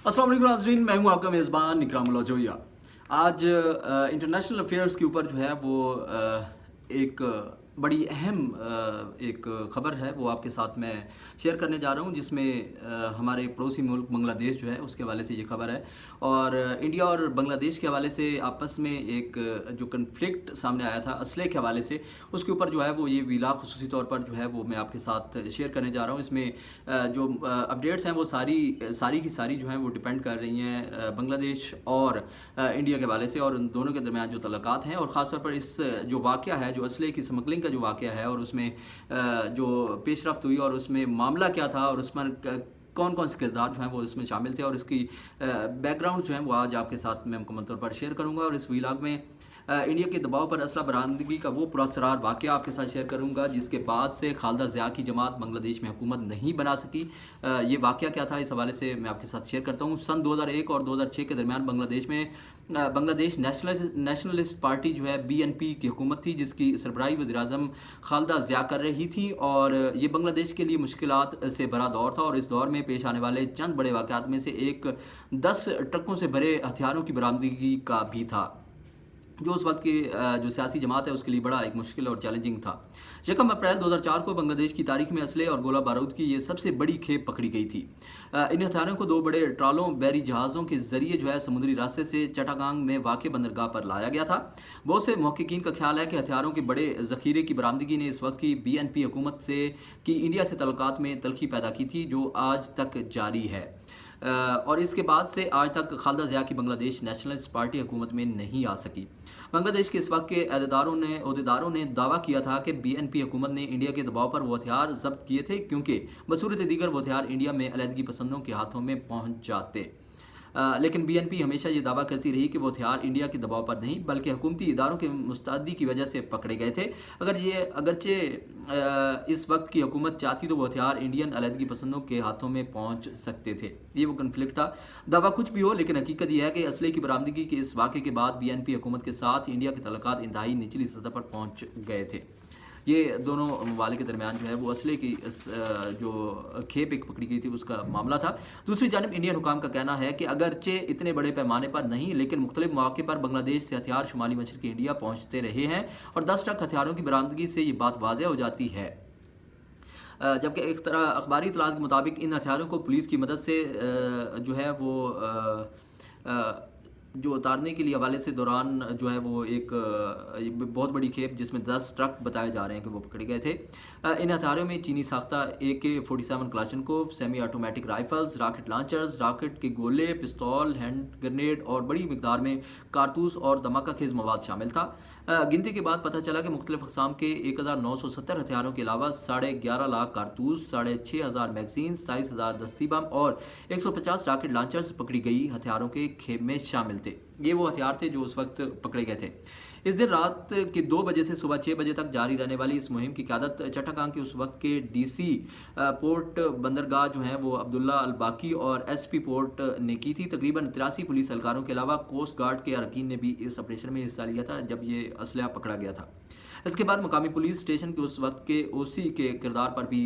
अस्सलाम वालेकुम नाज़रीन, मैं हूं आपका मेज़बान इकरामुल्लाह जोया। आज इंटरनेशनल अफेयर्स के ऊपर जो है वो एक बड़ी अहम एक ख़बर है वो आपके साथ मैं शेयर करने जा रहा हूं, जिसमें हमारे पड़ोसी मुल्क बांग्लादेश जो है उसके हवाले से ये ख़बर है। और इंडिया और बांग्लादेश के हवाले से आपस में एक जो कन्फ्लिक्ट सामने आया था असले के हवाले से, उसके ऊपर जो है वो ये वीला खुसूसी तौर पर जो है वो मैं आपके साथ शेयर करने जा रहा हूँ। इसमें जो अपडेट्स हैं वो सारी की सारी जो हैं वो डिपेंड कर रही हैं बांग्लादेश और इंडिया के हवाले से, और उन दोनों के दरमियान जो तल्लुकात हैं, और ख़ास तौर पर इस जो वाक़या है, जो असले की स्मगलिंग का जो वाक़या है, और उसमें जो पेशरफ्त हुई और उसमें मामला क्या था, और उसमें कौन कौन से किरदार जो हैं वो इसमें शामिल थे, और इसकी बैकग्राउंड जो है वो आज आपके साथ मैं मुकम्मल तौर पर शेयर करूँगा। और इस व्लॉग में इंडिया के दबाव पर असला बरामदगी का वो पुरअसरार वाक़या आपके साथ शेयर करूंगा, जिसके बाद से खालिदा ज़िया की जमात बांग्लादेश में हुकूमत नहीं बना सकी। ये वाक़या क्या था, इस हवाले से मैं आपके साथ शेयर करता हूँ। सन 2001 और 2006 के दरमियान बांग्लादेश में बांग्लादेश नेशनलिस्ट पार्टी जो है BNP की हुकूमत थी, जिसकी सरबराही वज़ीर-ए-आज़म खालिदा ज़िया कर रही थी। और ये बांग्लादेश के लिए मुश्किलात से भरा दौर था, और इस दौर में पेश आने वाले चंद बड़े वाक़यात में से एक 10 ट्रकों से भरे हथियारों की बरामदगी का भी था, जो उस वक्त की जो सियासी जमात है उसके लिए बड़ा एक मुश्किल और चैलेंजिंग था। 1 अप्रैल 2004 को बांग्लादेश की तारीख में असले और गोला बारूद की ये सबसे बड़ी खेप पकड़ी गई थी। इन हथियारों को 2 बड़े ट्रालों बहरी जहाज़ों के जरिए जो है समुद्री रास्ते से चटागांग में वाक़ बंदरगाह पर लाया गया था। बहुत से मुहक्किकीन का ख्याल है कि हथियारों के बड़े ज़ख़ीरे की बरामदगी ने इस वक्त की BNP हुकूमत से की इंडिया से तल्लुकात में तलख़ी पैदा की थी, जो आज तक जारी है। और इसके बाद से आज तक खालिदा ज़िया की बांग्लादेश नेशनलिस्ट पार्टी हुकूमत में नहीं आ सकी। बांग्लादेश के इस वक्त के अहदेदारों ने दावा किया था कि BNP हुकूमत ने इंडिया के दबाव पर वो हथियार जब्त किए थे, क्योंकि बसूरत दीगर वो हथियार इंडिया में अलहदगी पसंदों के हाथों में पहुँच जाते। लेकिन BNP हमेशा ये दावा करती रही कि वो हथियार इंडिया के दबाव पर नहीं बल्कि हुकूमती इदारों के मुस्तैदी की वजह से पकड़े गए थे। अगरचे इस वक्त की हुकूमत चाहती तो वो हथियार इंडियन अलहदगी पसंदों के हाथों में पहुंच सकते थे। ये वो कन्फ्लिक्ट था। दावा कुछ भी हो, लेकिन हकीकत यह है कि असले की बरामदगी के इस वाक़े के बाद BNP हुकूमत के साथ इंडिया के तल्लुकात इंतहाई निचली सतह पर पहुँच गए थे। ये दोनों ममालिक के दरमियान जो है वो असले की जो खेप एक पकड़ी गई थी उसका मामला था। दूसरी जानिब इंडियन हुकाम का कहना है कि अगरचे इतने बड़े पैमाने पर नहीं, लेकिन मुख्तलिफ मौके पर बांग्लादेश से हथियार शुमाली मशरक़ी इंडिया पहुँचते रहे हैं, और 10 ट्रक हथियारों की बरामदगी से ये बात वाज़ेह हो जाती है। जबकि एक तरह अखबारी इत्तलात के मुताबिक इन हथियारों को पुलिस की मदद से जो है वो जो उतारने के लिए हवाले से दौरान जो है वो एक बहुत बड़ी खेप जिसमें 10 ट्रक बताए जा रहे हैं कि वो पकड़े गए थे। इन हथियारों में चीनी साख्ता AK-47 Kalashnikov, semi automatic rifles, rocket launchers, rocket के गोले, पिस्तौल, हैंड ग्रेनेड और बड़ी मिकदार में कारतूस और धमाका खेज मवाद शामिल था। गिनती के बाद पता चला कि मुख्तलिफ अक़साम के 1970 हथियारों के अलावा 11.5 लाख कारतूस, 6,500 मैगजीन, 27,000 दस्ती बम और 150 रॉकेट लॉन्चर्स पकड़ी गई हथियारों के खेप में शामिल थे। ये वो हथियार थे जो उस वक्त पकड़े गए थे। इस दिन रात के 2 बजे से सुबह 6 बजे तक जारी रहने वाली इस मुहिम की क़यादत चट्टागांग के उस वक्त के DC पोर्ट बंदरगाह जो हैं वो अब्दुल्ला अल बाकी और SP पोर्ट ने की थी। तकरीबन 83 पुलिस एहलकारों के अलावा कोस्ट गार्ड के अरकान ने भी इस ऑपरेशन में हिस्सा लिया था जब ये असलहा पकड़ा गया था। इसके बाद मकामी पुलिस स्टेशन के उस वक्त के OC के किरदार पर भी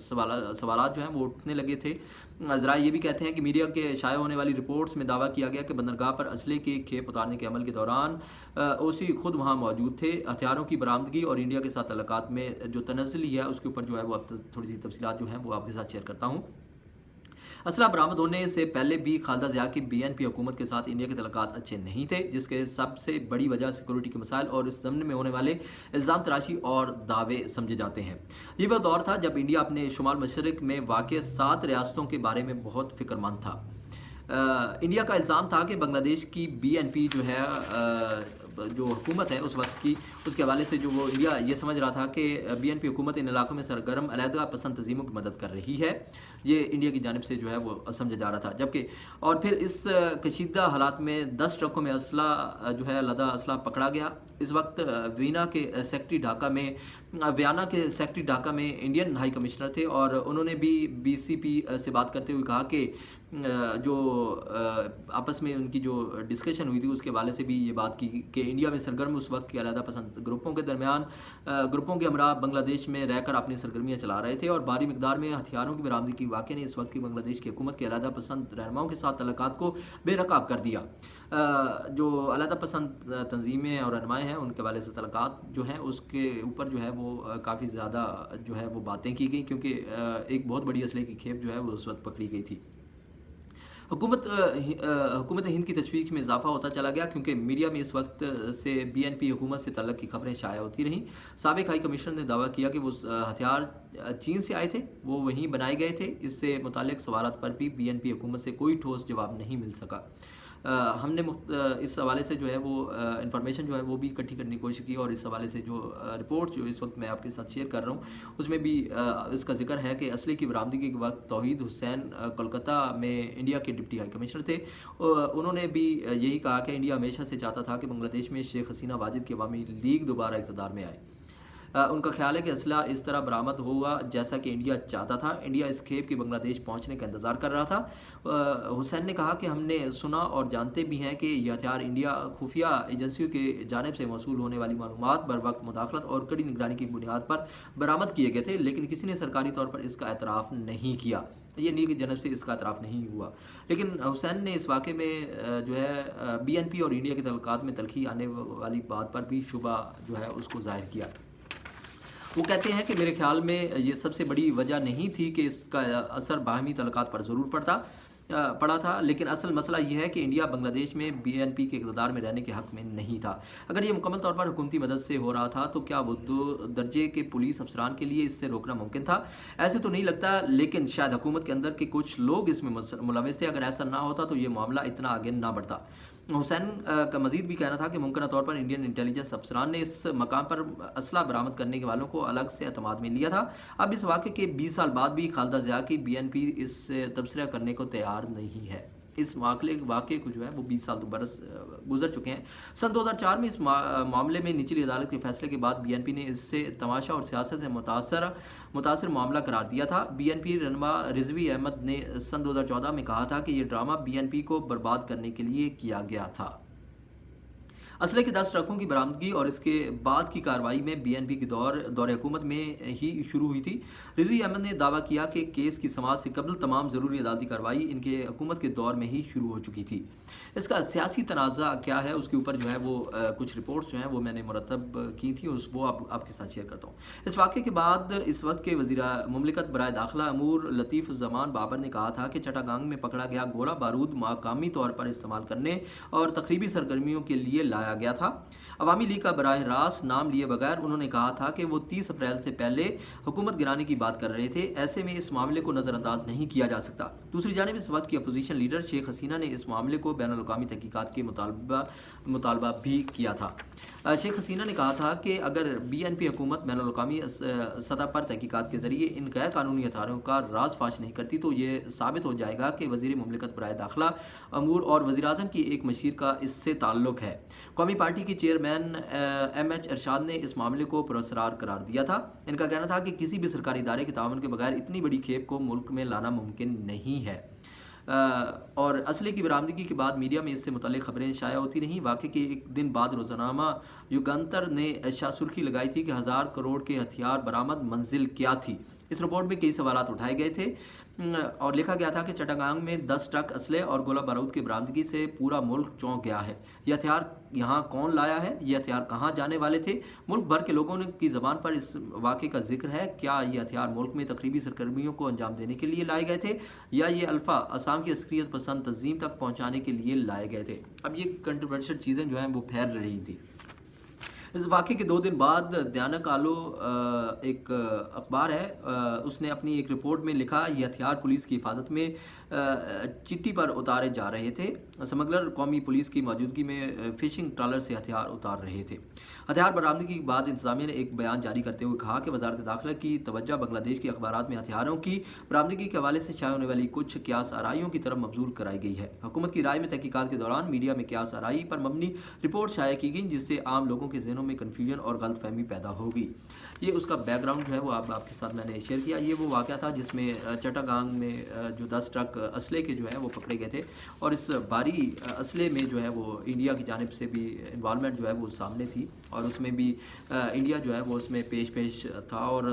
सवालात जो हैं वो उठने लगे थे। ज़रा ये भी कहते हैं कि मीडिया के शाये होने वाली रिपोर्ट्स में दावा किया गया कि बंदरगाह पर असले के खेप उतारने के अमल के दौरान OC खुद वहाँ मौजूद थे। हथियारों की बरामदगी और इंडिया के साथ तल्लुकात में जो तनज़्ज़ुली है उसके ऊपर जो है वो अब थोड़ी सी तफसीलात जो हैं वो आपके साथ शेयर करता हूँ। असला बरामद होने से पहले भी खालिदा ज़िया की BNP हुकूमत के साथ इंडिया के तल्लुकात अच्छे नहीं थे, जिसके सबसे बड़ी वजह सिक्योरिटी के मसाइल और इस ज़मन में होने वाले इल्ज़ाम तराशी और दावे समझे जाते हैं। ये वह दौर था जब इंडिया अपने शुमाल मशरिक़ में वाक़ 7 रियासतों के बारे में बहुत फ़िक्रमंद था। इंडिया का इल्ज़ाम था कि बांग्लादेश की BNP जो है जो हुकूमत है उस वक्त की, उसके हवाले से जो वो इंडिया ये समझ रहा था कि BNP हुकूमत इन इलाकों में सरगर्म अलहदा पसंद तंजीमों की मदद कर रही है। ये इंडिया की जानिब से जो है वो समझा जा रहा था। जबकि और फिर इस कशीदा हालात में 10 ट्रकों में असला जो है लदा असला पकड़ा गया। इस वक्त वीना के सेक्रेटरी ढाका में वियना के सेक्रेटरी ढाका में इंडियन हाई कमिश्नर थे, और उन्होंने भी बीसीपी से बात करते हुए कहा कि जो आपस में उनकी जो डिस्कशन हुई थी उसके हवाले से भी ये बात की कि इंडिया में सरगर्म उस वक्त के अलहदा पसंद ग्रुपों के दरमियान ग्रुपों के हमरा बांग्लादेश में रहकर अपनी सरगर्मियाँ चला रहे थे, और भारी मिकदार में हथियारों की बरामदगी की वाक़े ने इस वक्त की बांग्लादेश की हुकूमत के अलहदा पसंद रहनुमाओं के साथ तल्लुकात को बेनकाब कर दिया। जो अलहदा पसंद तंजीमें और रहनुमाएँ हैं उनके हवाले से तल्लुकात जो हैं उसके ऊपर जो है वो काफ़ी ज़्यादा जो है वो बातें की गई, क्योंकि एक बहुत बड़ी असले की खेप जो है वो उस वक्त पकड़ी गई थी। हुकूमत हिंद की तशवीक में इजाफा होता चला गया, क्योंकि मीडिया में इस वक्त से BNP हुकूमत से तल्लक की खबरें शाया होती रहीं। साबिक हाई कमिश्नर ने दावा किया कि वो हथियार चीन से आए थे, वो वहीं बनाए गए थे। इससे मुतालिक सवालात पर भी BNP हुकूमत से कोई ठोस जवाब नहीं मिल सका। हमने इस हवाले से जो है वो इंफॉर्मेशन जो है वो भी इकट्ठी करने की कोशिश की, और इस हवाले से जो रिपोर्ट जो इस वक्त मैं आपके साथ शेयर कर रहा हूँ उसमें भी इसका जिक्र है कि असले की बरामदगी के वक्त तौहीद हुसैन कोलकाता में इंडिया के डिप्टी हाई कमिश्नर थे। उन्होंने भी यही कहा कि इंडिया हमेशा से चाहता था कि बांग्लादेश में शेख हसीना वाजिद की अवामी लीग दोबारा इक़्तिदार में आए। उनका ख्याल है कि असला इस तरह बरामद होगा जैसा कि इंडिया चाहता था। इंडिया इस खेप के बांग्लादेश पहुंचने का इंतज़ार कर रहा था। हुसैन ने कहा कि हमने सुना और जानते भी हैं कि यह हथियार इंडिया खुफिया एजेंसियों के जानिब से मौसूल होने वाली मालूमात बर वक्त मुदाखलत और कड़ी निगरानी की बुनियाद पर बरामद किए गए थे, लेकिन किसी ने सरकारी तौर पर इसका एतराफ़ नहीं किया। ये नी की जनब से इसका एतराफ़ नहीं हुआ। लेकिन हुसैन ने इस वाक़े में जो है BNP और इंडिया के तल्लुकात में तलखी आने वाली बात पर भी शुबा जो है उसको ज़ाहिर किया। वो कहते हैं कि मेरे ख्याल में ये सबसे बड़ी वजह नहीं थी कि इसका असर बाहमी तल्लुकात पर ज़रूर पड़ा था, लेकिन असल मसला ये है कि इंडिया बांग्लादेश में BNP के इक़्तिदार में रहने के हक़ में नहीं था। अगर ये मुकम्मल तौर पर हुकूमती मदद से हो रहा था तो क्या वो 2 दर्जे के पुलिस अफसरान के लिए इससे रोकना मुमकिन था? ऐसे तो नहीं लगता, लेकिन शायद हुकूमत के अंदर के कुछ लोग इसमें मुलविस थे। अगर ऐसा ना होता तो ये मामला इतना आगे ना बढ़ता। हुसैन का मजीद भी कहना था कि मुमकिन तौर पर इंडियन इंटेलिजेंस अफसरान ने इस मकाम पर असला बरामद करने के वालों को अलग से एतमाद में लिया था। अब इस वाक़े के 20 साल बाद भी खालिदा ज़िया की BNP इस तबसरा करने को तैयार नहीं है। इस वाक़े को जो है वो 20 साल बरस गुजर चुके हैं। सन 2004 में इस मामले में निचली अदालत के फैसले के बाद BNP ने इससे तमाशा और सियासत से मुतासर मामला करार दिया था। BNP रहनुमा रिजवी अहमद ने सन 2014 में कहा था कि ये ड्रामा BNP को बर्बाद करने के लिए किया गया था। असले के 10 ट्रकों की बरामदगी और इसके बाद की कार्रवाई में BNP की दौर हुकूमत में ही शुरू हुई थी। रिजवी अहमद ने दावा किया कि केस की समाअत से कबल तमाम ज़रूरी अदालती कार्रवाई इनके हुकूमत के दौर में ही शुरू हो चुकी थी। इसका सियासी तनाज़ा क्या है उसके ऊपर जो है वो कुछ रिपोर्ट्स जो हैं वो मैंने मुरतब की थी, वो आपके साथ शेयर करता हूँ। इस वाक़े के बाद इस वक्त के वज़ीर मुमलिकत बराए दाखिला अमूर लतीफ़ुज़्ज़मान बाबर ने कहा था कि चट्टागांग में पकड़ा गया गोला बारूद मकामी तौर पर इस्तेमाल करने और तकरीबी सरगर्मियों के लिए लाया गया था। अवामी लीग का बराह रास्त नाम लिए बगैर उन्होंने कहा था कि वो 30 अप्रैल से पहले हुकूमत गिराने की बात कर रहे थे। ऐसे में इस मामले को नज़रअंदाज नहीं किया जा सकता। दूसरी जानिब इस वक्त की अपोजिशन लीडर शेख हसीना ने इस मामले को बैनुल अक़वामी तहकीकात के मुतालबा भी किया था। शेख हसीना ने कहा था कि अगर BNP हुकूमत बैनुल अक़वामी सतह पर तहकीकात के ज़रिए इन गैर कानूनी हथियारों का राज फाश नहीं करती तो ये साबित हो जाएगा कि वज़ीर मुमलिकत बराए दाखिला अमूर और वज़ीर आज़म की एक मशीर का इससे ताल्लुक़ है। कौमी पार्टी के चेयरमैन MH अरशाद ने इस मामले को पुरअसरार करार दिया था। इनका कहना था कि किसी भी सरकारी इदारे के ताउन के बगैर इतनी बड़ी खेप को मुल्क में लाना मुमकिन नहीं है। और असले की बरामदगी के बाद मीडिया में इससे मुतल्लिक़ खबरें शाया होती रहीं। वाक़े के एक दिन बाद रोज़नामा युगांतर ने सुर्खी लगाई थी कि 1000 करोड़ के हथियार बरामद, मंजिल क्या थी। इस रिपोर्ट में कई सवालात उठाए गए थे और लिखा गया था कि चट्टागांग में 10 ट्रक असले और गोला बारूद की बरामदगी से पूरा मुल्क चौंक गया है। ये हथियार यहाँ कौन लाया है? ये हथियार कहाँ जाने वाले थे? मुल्क भर के लोगों की ज़बान पर इस वाक़े का जिक्र है। क्या ये हथियार मुल्क में तकरीबी सरगर्मियों को अंजाम देने के लिए लाए गए थे या ये अल्फ़ा असम की अस्करियत पसंद तंजीम तक पहुँचाने के लिए लाए गए थे? अब ये कंट्रोवर्शियल चीज़ें जो हैं वो फैल रही थी। इस वाक़े के 2 दिन बाद दैनिक आलो एक अखबार है, उसने अपनी एक रिपोर्ट में लिखा ये हथियार पुलिस की हिफाजत में चिट्ठी पर उतारे जा रहे थे। स्मगलर कौमी पुलिस की मौजूदगी में फ़िशिंग ट्रॉलर से हथियार उतार रहे थे। हथियार बरामदगी के बाद इंतज़ामिया ने एक बयान जारी करते हुए कहा कि वज़ारत दाखिला की तवज्जो बांग्लादेश के अखबारात में हथियारों की बरामदगी के हवाले से शाया होने वाली कुछ क़ियास आराइयों की तरफ मबजूल कराई गई है। हुकूमत की राय में तहकीकात के दौरान मीडिया में क़ियास आराई पर मबनी रिपोर्ट शाया की गई जिससे आम लोगों के ज़हनों में कन्फ्यूजन और गलतफहमी पैदा होगी। یہ اس کا بیک گراؤنڈ جو ہے وہ آپ کے ساتھ میں نے شیئر کیا. یہ وہ واقعہ تھا جس میں چٹاگانگ میں جو 10 ٹرک اسلحے کے جو ہے وہ پکڑے گئے تھے, اور اس بھاری اسلحے میں جو ہے وہ انڈیا کی جانب سے بھی انوالومنٹ جو ہے وہ سامنے تھی, اور اس میں بھی انڈیا جو ہے وہ اس میں پیش تھا, اور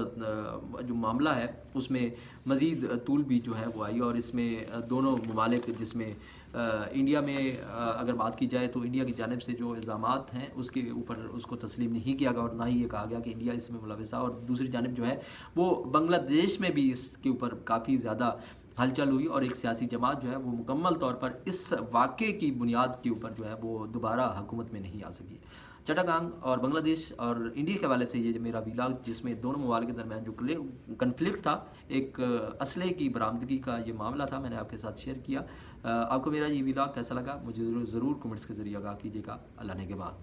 جو معاملہ ہے اس میں مزید طول بھی جو ہے وہ آئی, اور اس میں دونوں ممالک, جس میں انڈیا میں اگر بات کی جائے تو انڈیا کی جانب سے جو الزامات ہیں اس کے اوپر اس کو تسلیم نہیں کیا گیا, اور نہ ہی یہ کہا گیا کہ انڈیا اس میں ملوث ہے, اور دوسری جانب جو ہے وہ بنگلہ دیش میں بھی اس کے اوپر کافی زیادہ ہلچل ہوئی, اور ایک سیاسی جماعت جو ہے وہ مکمل طور پر اس واقعے کی بنیاد کے اوپر جو ہے وہ دوبارہ حکومت میں نہیں آ سکی. چٹاگانگ اور بنگلہ دیش اور انڈیا کے حوالے سے یہ میرا ویلاگ, جس میں دونوں ممالک کے درمیان جو کنفلکٹ تھا, ایک اسلحے کی برآمدگی کا یہ معاملہ تھا, میں نے آپ کے ساتھ شیئر کیا. آپ کو میرا یہ ویلاگ کیسا لگا مجھے ضرور کمنٹس کے ذریعے آگاہ کیجیے گا. اللہ نگہبان.